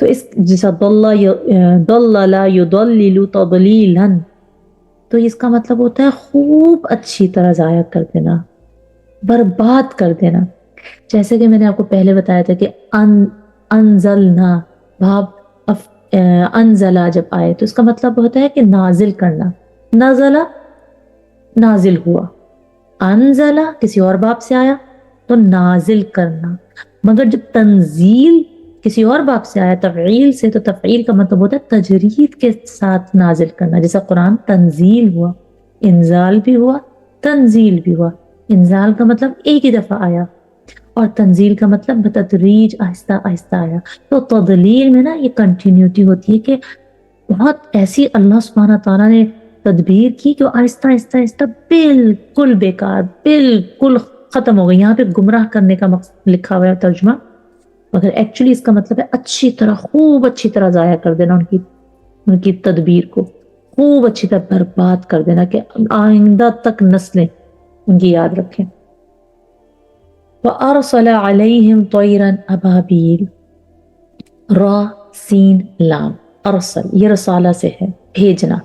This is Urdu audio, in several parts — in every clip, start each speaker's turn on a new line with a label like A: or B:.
A: تو اس جیسا ضلل یضلل تضلیلا، تو اس کا مطلب ہوتا ہے خوب اچھی طرح ضائع کر دینا، برباد کر دینا. جیسے کہ میں نے آپ کو پہلے بتایا تھا کہ انزلنا، بھاب انزلہ جب آئے تو اس کا مطلب ہوتا ہے کہ نازل کرنا. نزلہ نازل ہوا، انزلہ کسی اور باب سے آیا تو نازل کرنا. مگر جب تنزیل کسی اور باب سے آیا تفعیل سے، تو تفعیل کا مطلب ہوتا ہے تجرید کے ساتھ نازل کرنا. جیسا قرآن تنزیل ہوا، انزال بھی ہوا، تنزیل بھی ہوا. انزال کا مطلب ایک ہی دفعہ آیا، اور تنزیل کا مطلب بتدریج آہستہ آہستہ آیا. تو تضلیل میں نا یہ کنٹینیوٹی ہوتی ہے کہ بہت ایسی اللہ سبحانہ تعالیٰ نے تدبیر کی کہ وہ آہستہ آہستہ آہستہ بالکل بیکار، بالکل ختم ہو گئی. یہاں پہ گمراہ کرنے کا مقصد لکھا ہوا ہے ترجمہ، مگر ایکچولی اس کا مطلب ہے اچھی طرح، خوب اچھی طرح ضائع کر دینا ان کی تدبیر کو، خوب اچھی طرح برباد کر دینا کہ آئندہ تک نسلیں ان کی یاد رکھیں. وَأَرْسَلَ عَلَيْهِمْ طَيْرًا أَبَابِيلَ، را سین لام، ارسل یہ رسالہ سے ہے بھیجنا.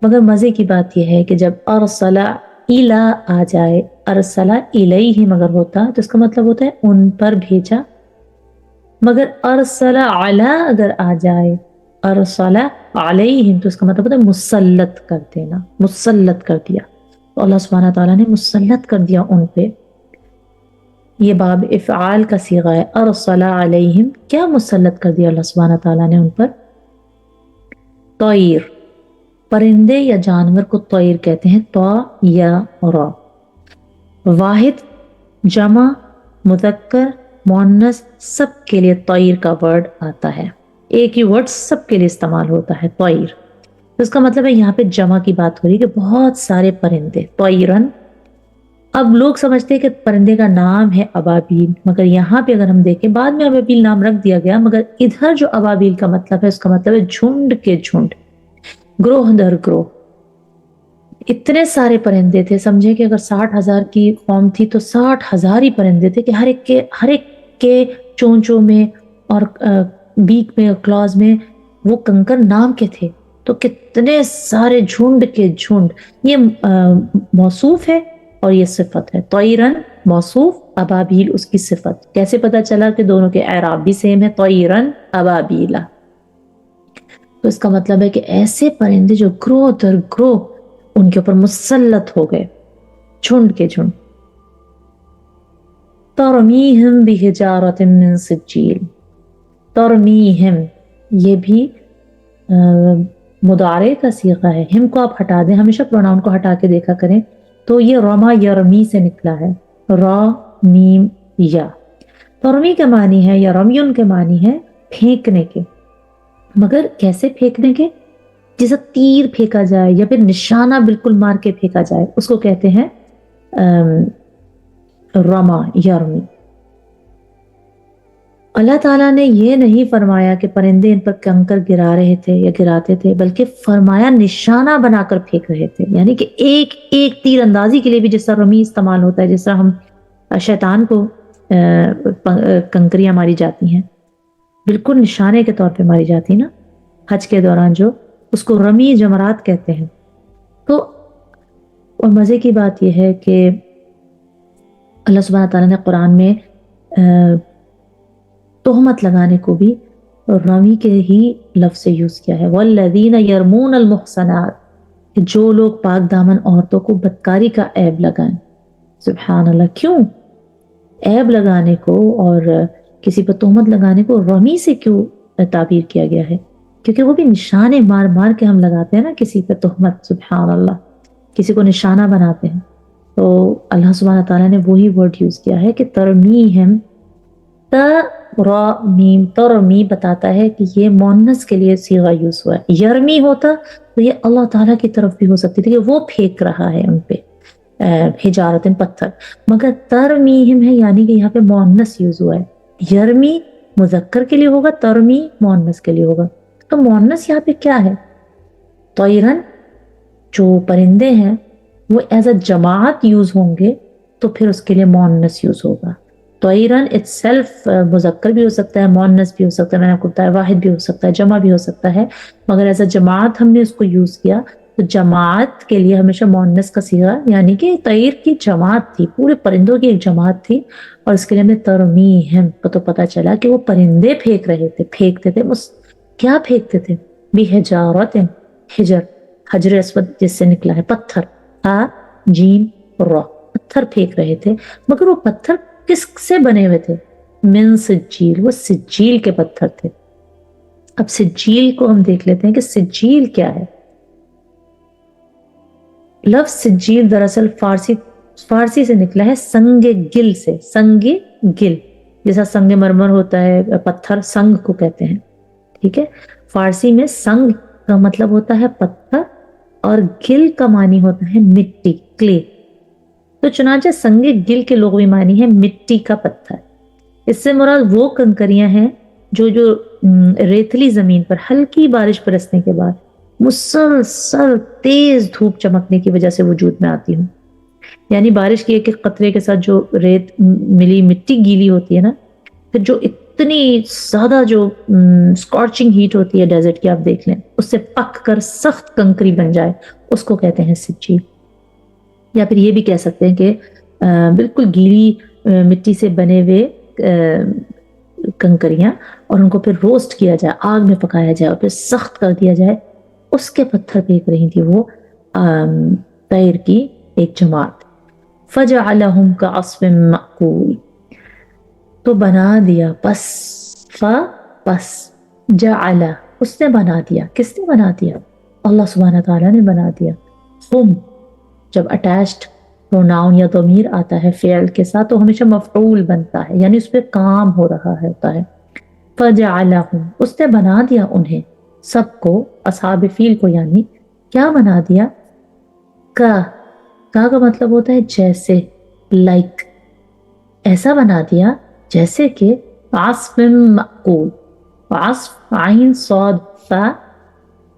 A: مگر مزے کی بات یہ ہے کہ جب ارسل الا آ جائے، ارسل الیہم اگر ہوتا تو اس کا مطلب ہوتا ہے ان پر بھیجا. مگر ارسل علی اگر آ جائے، ارسل علیہم تو اس کا مطلب ہوتا ہے مسلط کر دینا، مسلط کر دیا. تو اللہ سبحانہ تعالیٰ نے مسلط کر دیا ان پہ. یہ باب افعال کا صیغہ ہے. ارسل علیہم، کیا مسلط کر دیا اللہ سبحانہ تعالیٰ نے ان پر؟ طیر، پرندے یا جانور کو طیر کہتے ہیں، طا یا را. واحد، جمع، مذکر، مؤنث سب کے لیے طیر کا ورڈ آتا ہے. ایک ہی ورڈ سب کے لیے استعمال ہوتا ہے، طیر. تو اس کا مطلب ہے یہاں پہ جمع کی بات ہو رہی ہے کہ بہت سارے پرندے، طیرن. اب لوگ سمجھتے ہیں کہ پرندے کا نام ہے ابابیل، مگر یہاں پہ اگر ہم دیکھیں بعد میں ابابیل نام رکھ دیا گیا، مگر ادھر جو ابابیل کا مطلب ہے اس کا مطلب ہے جھنڈ کے جھنڈ، گروہ در گروہ. اتنے سارے پرندے تھے، سمجھے کہ اگر 60,000 کی قوم تھی تو 60,000 ہی پرندے تھے کہ ہر ایک کے چونچوں میں اور بیک میں اور کلاز میں وہ کنکر نام کے تھے. تو کتنے سارے جھنڈ کے جھنڈ، یہ موصوف ہے اور یہ صفت ہے. طیرن موصوف، ابابیل اس کی صفت. کیسے پتا چلا کہ دونوں کے اعراب بھی سیم ہے؟ طیرن ابابیلا. تو اس کا مطلب ہے کہ ایسے پرندے جو گروہ در گروہ ان کے اوپر مسلط ہو گئے، جھنڈ کے جھنڈ. ترمیہم بحجارۃ من سجیل، ترمیہم یہ بھی مضارع کا صیغہ ہے. ہم کو آپ ہٹا دیں، ہمیشہ پروناؤن کو ہٹا کے دیکھا کریں. تو یہ رما یرمی سے نکلا ہے، را میم یا. ترمی کے معنی ہے یا رمیون کے معنی ہے پھینکنے کے. مگر کیسے پھینکنے کے؟ جیسا تیر پھینکا جائے یا پھر نشانہ بالکل مار کے پھینکا جائے، اس کو کہتے ہیں رما یرمی. اللہ تعالیٰ نے یہ نہیں فرمایا کہ پرندے ان پر کنکر گرا رہے تھے یا گراتے تھے، بلکہ فرمایا نشانہ بنا کر پھینک رہے تھے. یعنی کہ ایک ایک تیر اندازی کے لیے بھی جس طرح رمی استعمال ہوتا ہے، جس طرح ہم شیطان کو کنکریاں ماری جاتی ہیں، بالکل نشانے کے طور پہ ماری جاتی نا حج کے دوران، جو اس کو رمی جمرات کہتے ہیں. تو اور مزے کی بات یہ ہے کہ اللہ سبحانہ تعالیٰ نے قرآن میں تہمت لگانے کو بھی رمی کے ہی لفظ سے یوز کیا ہے. والذین یرمون المحصنات، جو لوگ پاک دامن عورتوں کو بدکاری کا عیب لگائیں. سبحان اللہ، کیوں عیب لگانے کو اور کسی پر تہمت لگانے کو رمی سے کیوں تعبیر کیا گیا ہے؟ کیونکہ وہ بھی نشانے مار مار کے ہم لگاتے ہیں نا کسی پر تہمت. سبحان اللہ، کسی کو نشانہ بناتے ہیں. تو اللہ سبحانہ تعالیٰ نے وہی ورڈ یوز کیا ہے کہ ترمیہم. ترمیم، ترمی بتاتا ہے کہ یہ مؤنث کے لیے صیغہ یوز ہوا ہے. یرمی ہوتا تو یہ اللہ تعالیٰ کی طرف بھی ہو سکتی تھی کہ وہ پھینک رہا ہے ان پہ حجارتن پتھر. مگر ترمیہم ہے یعنی کہ یہاں پہ مؤنث یوز ہوا ہے. یرمی مذکر کے لیے ہوگا، ترمی مؤنث کے لیے ہوگا. تو مؤنث یہاں پہ کیا ہے؟ طیرن، جو پرندے ہیں وہ ایز اے جماعت یوز ہوں گے تو پھر اس کے لیے مؤنث یوز ہوگا. طیرن اٹ سیلف مذکر بھی ہو سکتا ہے، مؤنث بھی ہو سکتا ہے، میں نے آپ کو بتایا واحد بھی ہو سکتا ہے، جمع بھی ہو سکتا ہے، مگر ایسا جماعت ہم نے اس کو یوز کیا تو جماعت کے لیے ہمیشہ مؤنث کا صیغہ، یعنی کہ طیر کی جماعت تھی، پورے پرندوں کی ایک جماعت تھی، اور اس کے لیے ہمیں ترمیہم کو تو پتا چلا کہ وہ پرندے پھینک رہے تھے، پھینکتے تھے کیا پھینکتے تھے؟ بحجارت، حجر، حجر اسود جس سے نکلا ہے پتھر، جیم را، پتھر پھینک رہے تھے، مگر وہ پتھر کس سے بنے ہوئے تھے؟ من سجیل، وہ سجیل کے پتھر تھے۔ اب سجیل کو ہم دیکھ لیتے ہیں کہ سجیل کیا ہے۔ لفظ سجیل دراصل فارسی سے نکلا ہے سنگ گل سے، سنگ گل، جیسا سنگ مرمر ہوتا ہے پتھر، سنگ کو کہتے ہیں، ٹھیک ہے۔ فارسی میں سنگ کا مطلب ہوتا ہے پتھر، اور گل کا معنی ہوتا ہے مٹی، کلے۔ تو چنانچہ سنگ گل کے لغوی معنی ہے مٹی کا پتھر۔ اس سے مراد وہ کنکریاں ہیں جو ریتلی زمین پر ہلکی بارش برسنے کے بعد مسلسل تیز دھوپ چمکنے کی وجہ سے وجود میں آتی ہوں۔ یعنی بارش کی ایک ایک قطرے کے ساتھ جو ریت ملی مٹی گیلی ہوتی ہے نا، پھر جو اتنی زیادہ جو سکارچنگ ہیٹ ہوتی ہے ڈیزرٹ کی، آپ دیکھ لیں، اس سے پک کر سخت کنکری بن جائے، اس کو کہتے ہیں سجیل۔ یا پھر یہ بھی کہہ سکتے ہیں کہ بالکل گیلی مٹی سے بنے ہوئے کنکریاں، اور ان کو پھر روسٹ کیا جائے، آگ میں پکایا جائے اور پھر سخت کر دیا جائے، اس کے پتھر پھینک رہی تھی وہ طیر کی ایک جماعت۔ فجعلہم کعصف مأکول، تو بنا دیا، پس جعل، اس نے بنا دیا، کس نے بنا دیا؟ اللہ سبحانہ تعالیٰ نے بنا دیا۔ ہم جب اٹیچڈ پروناؤن یا ضمیر آتا ہے فعل کے ساتھ تو ہمیشہ مفعول بنتا ہے، یعنی اس پہ کام ہو رہا ہوتا ہے۔ فجعلہم، اس نے بنا دیا انہیں، سب کو، اصحاب فیل کو، یعنی کیا بنا دیا؟ کا مطلب ہوتا ہے جیسے، لائک، ایسا بنا دیا جیسے کہ عصف مأکول، عصف عین صاد فا،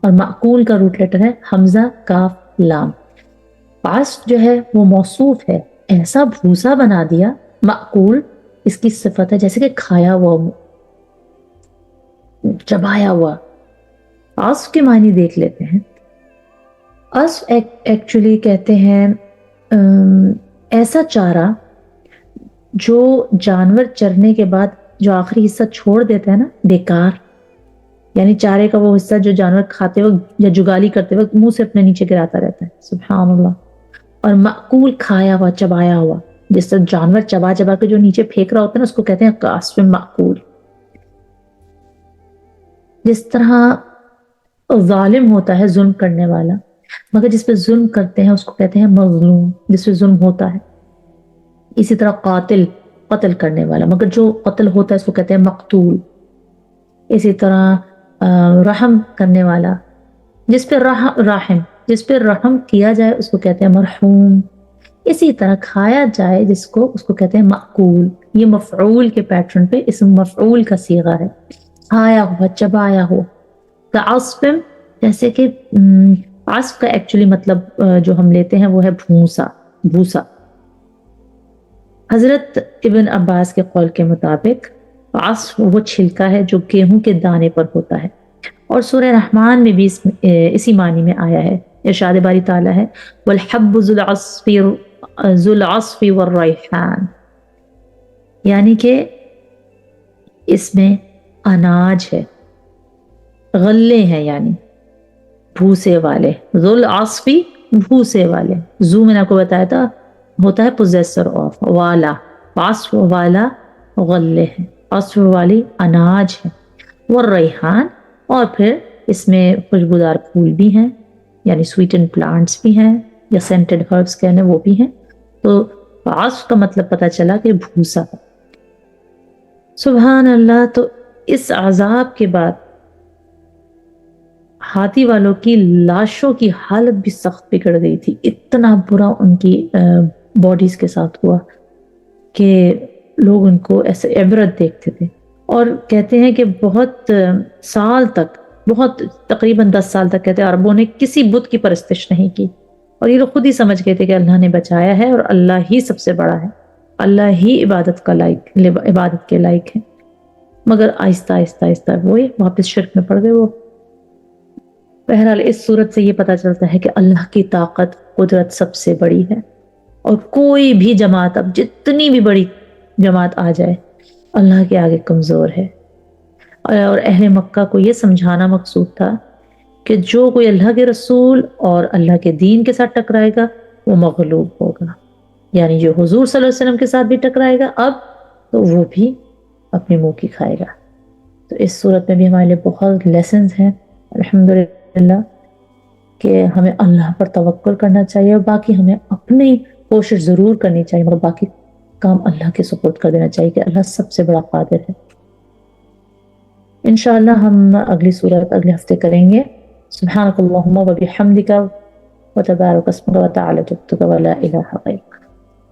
A: اور مأکول کا روٹ لیٹر ہے حمزہ کاف لام۔ عصف جو ہے وہ موصوف ہے، ایسا بھوسا بنا دیا، مأکول اس کی صفت ہے جیسے کہ کھایا ہوا، چبایا ہوا۔ عصف کے معنی دیکھ لیتے ہیں۔ عصف ایکچولی کہتے ہیں ایسا چارہ جو جانور چرنے کے بعد جو آخری حصہ چھوڑ دیتا ہے نا، بیکار، یعنی چارے کا وہ حصہ جو جانور کھاتے وقت یا جگالی کرتے وقت منہ سے اپنے نیچے گراتا رہتا ہے، سبحان اللہ۔ اور مأکول کھایا ہوا، چبایا ہوا، جس طرح جانور چبا چبا کے جو نیچے پھینک رہا ہوتا ہے نا، اس کو کہتے ہیں کعصف مأکول۔ جس طرح ظالم ہوتا ہے ظلم کرنے والا، مگر جس پہ ظلم کرتے ہیں اس کو کہتے ہیں مظلوم، جس پہ ظلم ہوتا ہے۔ اسی طرح قاتل، قتل کرنے والا، مگر جو قتل ہوتا ہے اس کو کہتے ہیں مقتول۔ اسی طرح رحم کرنے والا، جس پہ جس پہ رحم کیا جائے اس کو کہتے ہیں مرحوم۔ اسی طرح کھایا جائے اس کو کہتے ہیں مأکول۔ یہ مفعول کے پیٹرن پہ اسم مفعول کا صیغہ ہے، کھایا ہوا، چبایا ہوا۔ کعصف، جیسے کہ عصف کا ایکچولی مطلب جو ہم لیتے ہیں وہ ہے بھوسا۔ حضرت ابن عباس کے قول کے مطابق عصف وہ چھلکا ہے جو گیہوں کے دانے پر ہوتا ہے، اور سورہ رحمان میں بھی اسی معنی میں آیا ہے۔ ارشاد باری تعالیٰ ہے وَالْحَبُّ ذُو الْعَصْفِ وَالرَّيْحَانِ، یعنی کہ اس میں اناج ہے، غلے ہیں، یعنی بھوسے والے، ذو العصف، بھوسے والے، ذو میں نے آپ کو بتایا تھا ہوتا ہے پوزیسر آف، والا، عصف والا غلے ہیں، عصف والی اناج ہے، والریحان، اور پھر اس میں خوشبودار پھول بھی ہیں، یعنی سویٹن پلانٹس بھی ہیں، یا سینٹڈ ہربس کہنے وہ بھی ہیں۔ تو عصف کا مطلب پتا چلا کہ بھوسا۔ سبحان اللہ۔ تو اس عذاب کے بعد ہاتھی والوں کی لاشوں کی حالت بھی سخت بگڑ گئی تھی، اتنا برا ان کی باڈیز کے ساتھ ہوا کہ لوگ ان کو ایسے عبرت دیکھتے تھے، اور کہتے ہیں کہ بہت سال تک، تقریباً 10 سال تک کہتے ہیں عربوں نے کسی بت کی پرستش نہیں کی، اور یہ لوگ خود ہی سمجھ گئے تھے کہ اللہ نے بچایا ہے اور اللہ ہی سب سے بڑا ہے۔ اللہ ہی عبادت کے لائق ہے، مگر آہستہ آہستہ آہستہ وہی واپس شرک میں پڑ گئے وہ۔ بہرحال اس صورت سے یہ پتہ چلتا ہے کہ اللہ کی طاقت قدرت سب سے بڑی ہے، اور کوئی بھی جماعت، اب جتنی بھی بڑی جماعت آ جائے، اللہ کے آگے کمزور ہے۔ اور اہل مکہ کو یہ سمجھانا مقصود تھا کہ جو کوئی اللہ کے رسول اور اللہ کے دین کے ساتھ ٹکرائے گا وہ مغلوب ہوگا، یعنی جو حضور صلی اللہ علیہ وسلم کے ساتھ بھی ٹکرائے گا اب، تو وہ بھی اپنے منہ کی کھائے گا۔ تو اس صورت میں بھی ہمارے لیے بہت لیسنز ہیں الحمدللہ، کہ ہمیں اللہ پر توکل کرنا چاہیے، اور باقی ہمیں اپنی کوشش ضرور کرنی چاہیے، مگر باقی کام اللہ کے سپرد کر دینا چاہیے کہ اللہ سب سے بڑا قادر ہے۔ انشاءاللہ ہم اگلی صورت اگلے ہفتے کریں گے۔ سبحانک اللہم و بحمدک وتبارک اسمک وتعالی جدک ولا الہ غیرک۔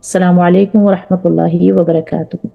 A: السلام علیکم ورحمۃ اللہ وبرکاتہ۔